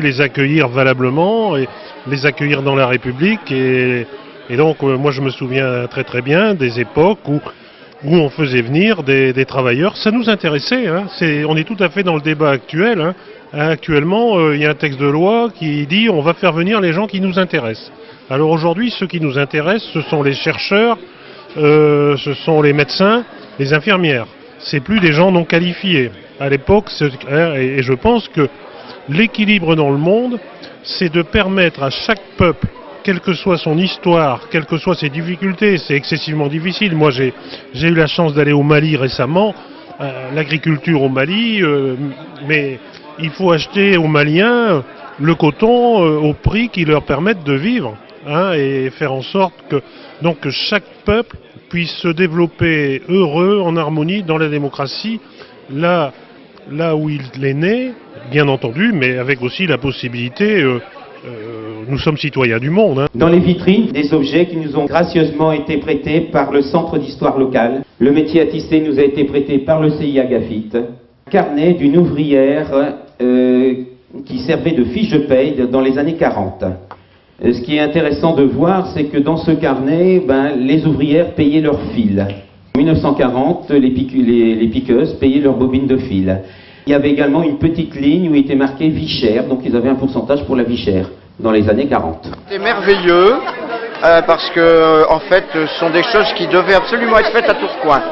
les accueillir valablement et les accueillir dans la République. Et donc, moi, je me souviens très très bien des époques où on faisait venir des travailleurs. Ça nous intéressait, hein. On est tout à fait dans le débat actuel, hein. Actuellement, il y a un texte de loi qui dit on va faire venir les gens qui nous intéressent. Alors aujourd'hui, ceux qui nous intéressent, ce sont les chercheurs, ce sont les médecins, les infirmières. C'est plus des gens non qualifiés. À l'époque, et je pense que l'équilibre dans le monde, c'est de permettre à chaque peuple, quelle que soit son histoire, quelles que soient ses difficultés, c'est excessivement difficile. Moi, j'ai eu la chance d'aller au Mali récemment, l'agriculture au Mali, mais il faut acheter aux Maliens le coton au prix qui leur permette de vivre, hein, et faire en sorte que chaque peuple puisse se développer heureux, en harmonie, dans la démocratie, là où il est né, bien entendu, mais avec aussi la possibilité, nous sommes citoyens du monde, hein. Dans les vitrines, des objets qui nous ont gracieusement été prêtés par le Centre d'histoire locale. Le métier à tisser nous a été prêté par le CIA Gafit. Carnet d'une ouvrière qui servait de fiche de paye dans les années 40. Ce qui est intéressant de voir, c'est que dans ce carnet, les ouvrières payaient leur fil. En 1940, les piqueuses payaient leurs bobines de fil. Il y avait également une petite ligne où il était marqué vie chère, donc ils avaient un pourcentage pour la vie chère dans les années 40. C'est merveilleux parce que en fait, ce sont des choses qui devaient absolument être faites à Tourcoing.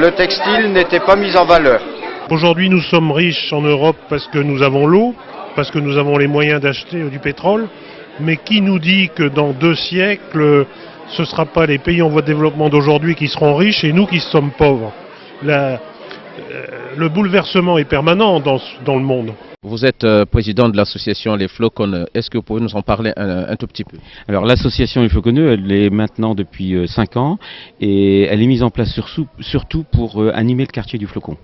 Le textile n'était pas mis en valeur. Aujourd'hui, nous sommes riches en Europe parce que nous avons l'eau, parce que nous avons les moyens d'acheter du pétrole. Mais qui nous dit que dans 2 siècles, ce ne sera pas les pays en voie de développement d'aujourd'hui qui seront riches et nous qui sommes pauvres? Le bouleversement est permanent dans le monde. Vous êtes président de l'association Les Floconneux. Est-ce que vous pouvez nous en parler un tout petit peu? Alors l'association Les Floconneux, elle est maintenant depuis 5 ans et elle est mise en place surtout pour animer le quartier du Flocon.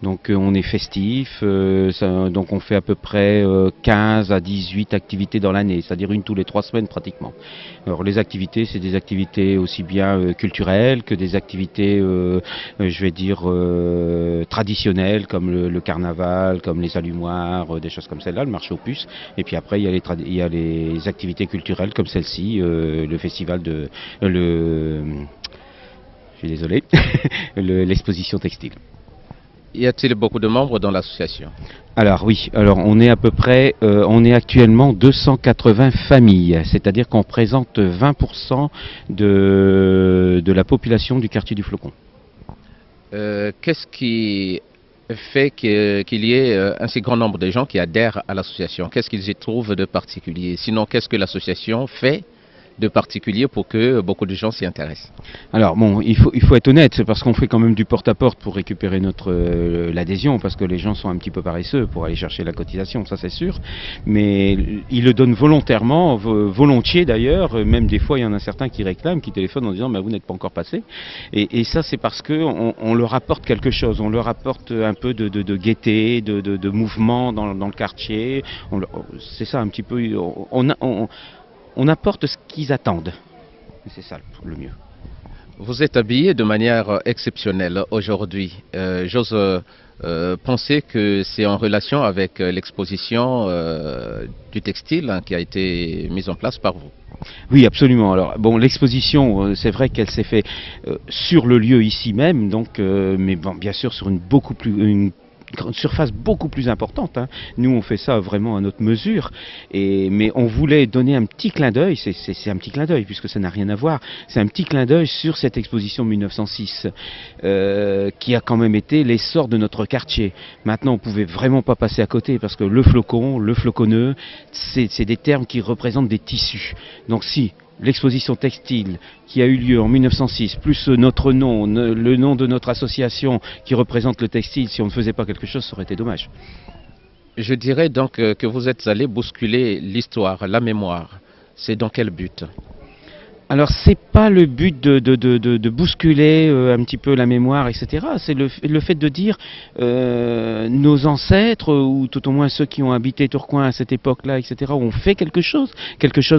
Donc on est festif, donc on fait à peu près 15 à 18 activités dans l'année, c'est-à-dire une tous les 3 semaines pratiquement. Alors les activités, c'est des activités aussi bien culturelles que des activités, je vais dire, traditionnelles, comme le carnaval, comme les allumoirs, des choses comme celle-là, le marché aux puces. Et puis après, il y a les activités culturelles comme celle-ci, le festival je suis désolé, l'exposition textile. Y a-t-il beaucoup de membres dans l'association? Alors oui, on est à peu près, on est actuellement 280 familles, c'est-à-dire qu'on représente 20% de la population du quartier du Flocon. Qu'est-ce qui fait qu'il y ait un si grand nombre de gens qui adhèrent à l'association? Qu'est-ce qu'ils y trouvent de particulier? Sinon, qu'est-ce que l'association fait de particulier pour que beaucoup de gens s'y intéressent? Alors bon, il faut être honnête, c'est parce qu'on fait quand même du porte-à-porte pour récupérer l'adhésion, parce que les gens sont un petit peu paresseux pour aller chercher la cotisation, ça c'est sûr, mais ils le donnent volontairement, volontiers d'ailleurs, même des fois il y en a certains qui réclament, qui téléphonent en disant vous n'êtes pas encore passé, et ça c'est parce qu'on leur apporte quelque chose, on leur apporte un peu de gaieté, de mouvement dans le quartier, c'est ça un petit peu, on apporte ce qu'ils attendent. C'est ça le mieux. Vous êtes habillé de manière exceptionnelle aujourd'hui. J'ose penser que c'est en relation avec l'exposition du textile qui a été mise en place par vous. Oui, absolument. Alors bon, l'exposition, c'est vrai qu'elle s'est faite sur le lieu ici même, donc, mais bon, bien sûr sur une surface beaucoup plus importante, hein. Nous on fait ça vraiment à notre mesure, mais on voulait donner un petit clin d'œil, c'est un petit clin d'œil puisque ça n'a rien à voir, c'est un petit clin d'œil sur cette exposition 1906 qui a quand même été l'essor de notre quartier. Maintenant on pouvait vraiment pas passer à côté parce que le flocon, le floconneux, c'est des termes qui représentent des tissus. Donc si l'exposition textile qui a eu lieu en 1906, plus notre nom, le nom de notre association qui représente le textile, si on ne faisait pas quelque chose, ça aurait été dommage. Je dirais donc que vous êtes allé bousculer l'histoire, la mémoire. C'est dans quel but? Alors c'est pas le but de bousculer un petit peu la mémoire, etc. C'est le fait de dire nos ancêtres, ou tout au moins ceux qui ont habité Tourcoing à cette époque-là, etc., ont fait quelque chose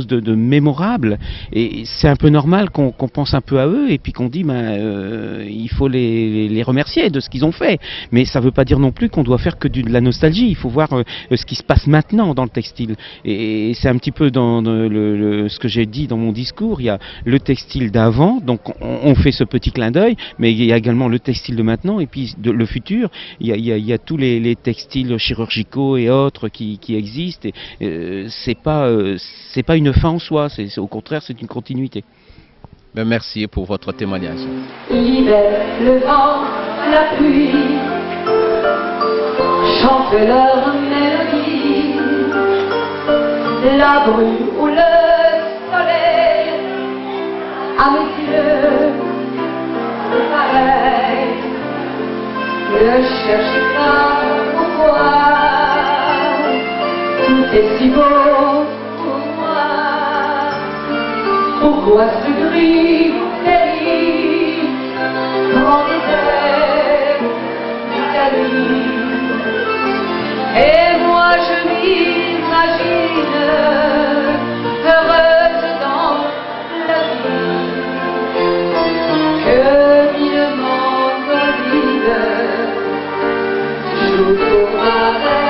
de mémorable. Et c'est un peu normal qu'on pense un peu à eux et puis qu'on dit il faut les remercier de ce qu'ils ont fait. Mais ça veut pas dire non plus qu'on doit faire que de la nostalgie. Il faut voir ce qui se passe maintenant dans le textile. Et c'est un petit peu dans ce que j'ai dit dans mon discours. Il y a le textile d'avant, donc on fait ce petit clin d'œil, mais il y a également le textile de maintenant et puis le futur. Il y a tous les textiles chirurgicaux et autres qui existent. Et c'est pas une fin en soi, au contraire c'est une continuité. Ben, merci pour votre témoignage. L'hiver, le vent, la pluie chantent leur mélodie, la brume ou le soleil, à mes yeux, c'est pareil. Ne cherche pas pourquoi, tout est si beau pour moi. Pourquoi ce gris pays, grand désert d'Italie? Et moi je m'imagine heureuse dans la vie, que mille mandolines jouent pour ma rêverie.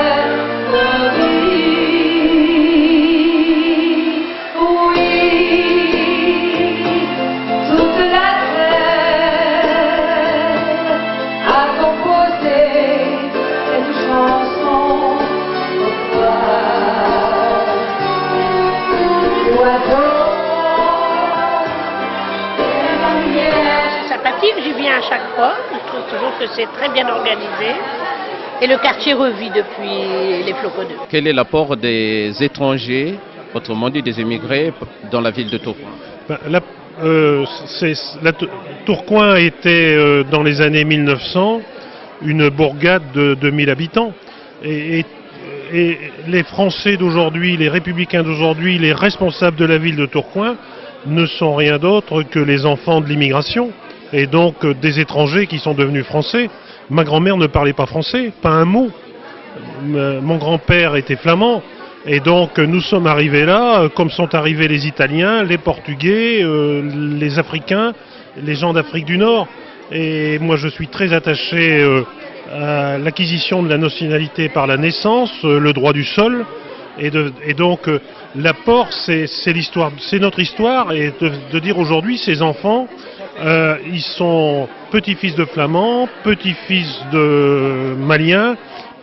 J'y viens à chaque fois, je trouve toujours que c'est très bien organisé et le quartier revit depuis les Floconneux. Quel est l'apport des étrangers, autrement dit des émigrés, dans la ville de Tourcoing? Tourcoing était dans les années 1900 une bourgade de 2000 habitants et les Français d'aujourd'hui, les républicains d'aujourd'hui, les responsables de la ville de Tourcoing ne sont rien d'autre que les enfants de l'immigration. Et donc des étrangers qui sont devenus français. Ma grand-mère ne parlait pas français, pas un mot. Mon grand-père était flamand. Et donc nous sommes arrivés là, comme sont arrivés les Italiens, les Portugais, les Africains, les gens d'Afrique du Nord. Et moi je suis très attaché à l'acquisition de la nationalité par la naissance, le droit du sol. Et donc l'apport, c'est l'histoire, c'est notre histoire. Et de dire aujourd'hui, ces enfants, ils sont petits-fils de Flamands, petits-fils de Maliens,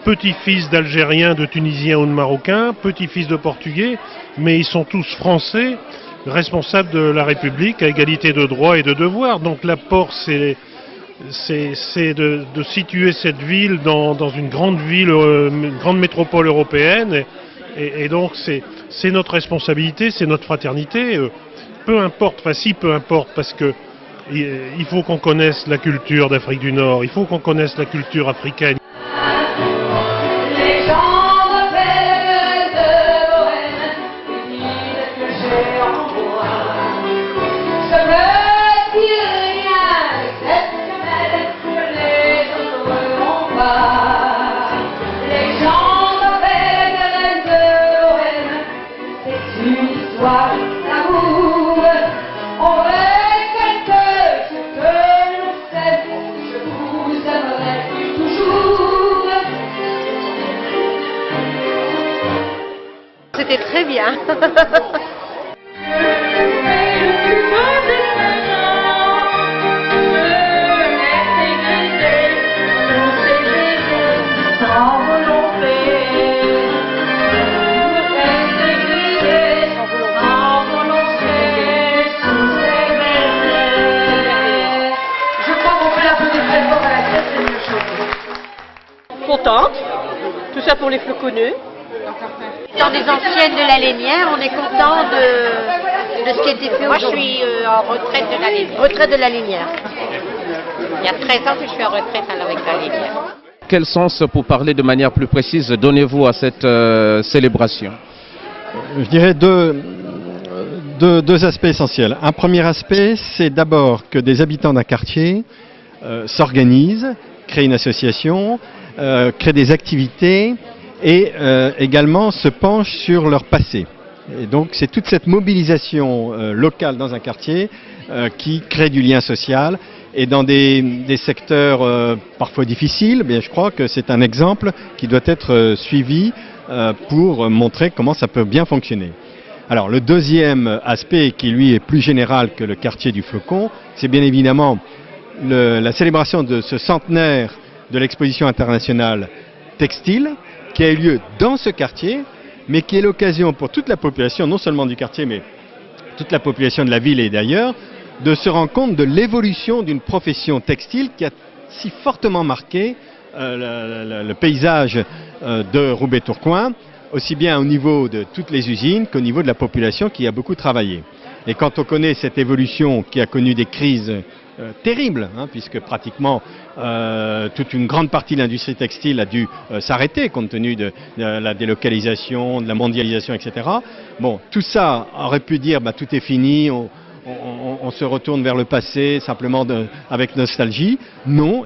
petits-fils d'Algériens, de Tunisiens ou de Marocains, petits-fils de Portugais, mais ils sont tous Français, responsables de la République, à égalité de droits et de devoirs. Donc l'apport, c'est de situer cette ville dans une grande ville, une grande métropole européenne. Et donc c'est notre responsabilité, c'est notre fraternité. Peu importe, peu importe, parce que il faut qu'on connaisse la culture d'Afrique du Nord, il faut qu'on connaisse la culture africaine. Les gens m'appellent de Lorraine, ils disent que j'ai en moi. Je me dis rien d'exceptionnel, que les autres n'ont pas. Les gens m'appellent de Lorraine, c'est une histoire d'amour. On C'était très bien. Contente, tout ça pour les Floconneux. Dans les anciennes de la Lénière, on est content de ce qui a été fait. Moi je suis en retraite de la Lénière. Retraite de la Lénière. Il y a 13 ans que je suis en retraite avec la Lénière. Quel sens, pour parler de manière plus précise, donnez-vous à cette célébration? Je dirais deux deux aspects essentiels. Un premier aspect, c'est d'abord que des habitants d'un quartier s'organisent, créent une association, créent des activités et également se penchent sur leur passé. Et donc c'est toute cette mobilisation locale dans un quartier qui crée du lien social. Et dans des secteurs parfois difficiles, bien, je crois que c'est un exemple qui doit être suivi pour montrer comment ça peut bien fonctionner. Alors le deuxième aspect, qui lui est plus général que le quartier du Flocon, c'est bien évidemment la célébration de ce centenaire de l'exposition internationale textile qui a eu lieu dans ce quartier, mais qui est l'occasion pour toute la population, non seulement du quartier, mais toute la population de la ville et d'ailleurs, de se rendre compte de l'évolution d'une profession textile qui a si fortement marqué le paysage de Roubaix-Tourcoing, aussi bien au niveau de toutes les usines qu'au niveau de la population qui a beaucoup travaillé. Et quand on connaît cette évolution qui a connu des crises terribles, puisque pratiquement toute une grande partie de l'industrie textile a dû s'arrêter compte tenu de la délocalisation, de la mondialisation, etc. Bon, tout ça aurait pu dire tout est fini, on se retourne vers le passé simplement avec nostalgie. Non.